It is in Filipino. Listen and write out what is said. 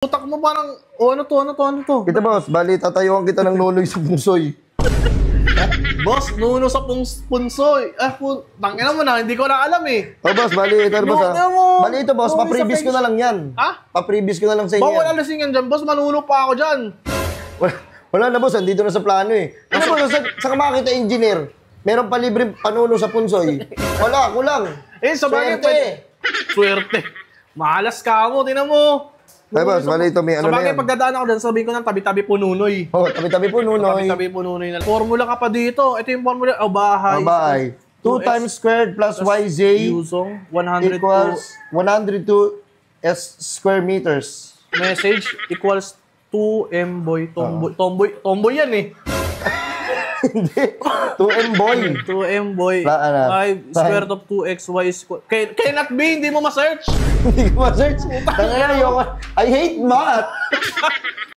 Utak mo parang, ano to? Kita boss, bali tatayuan kita ng nunoy sa punsoy. Boss, nuno sa punsoy. Tangina mo na, hindi ko na alam eh. Oh boss, bali ito boss Bali ito boss, pa-previous ko na lang yan. Ha? Pa-previous ko na lang sa inyo. Bawal alasingan dyan, boss, manuno pa ako dyan. Wala na boss, andito na sa plano eh. Ano boss, sa makakita engineer, meron pa libre panuno sa punsoy. Wala, kulang. Sa bagay, swerte. Mahalas ka mo, tinan mo. Ay boss, bali ito may ano na yan. Sa bagay, pagdadaan ako dyan, sabihin ko ng tabi-tabi po nunoy. Oh, tabi-tabi po nunoy. Tabi-tabi po nunoy na. Formula ka pa dito. Ito yung formula. Bahay. Bahay. 2 times squared plus YZ Yuzong 102 equals 102 square meters. Message equals 2M boy. Tomboy yan eh. Hindi. 2M boy. 2M boy. 5 square root of 2xy square. Cannot be, hindi mo ma-search. Hindi ko ma-search. I hate math.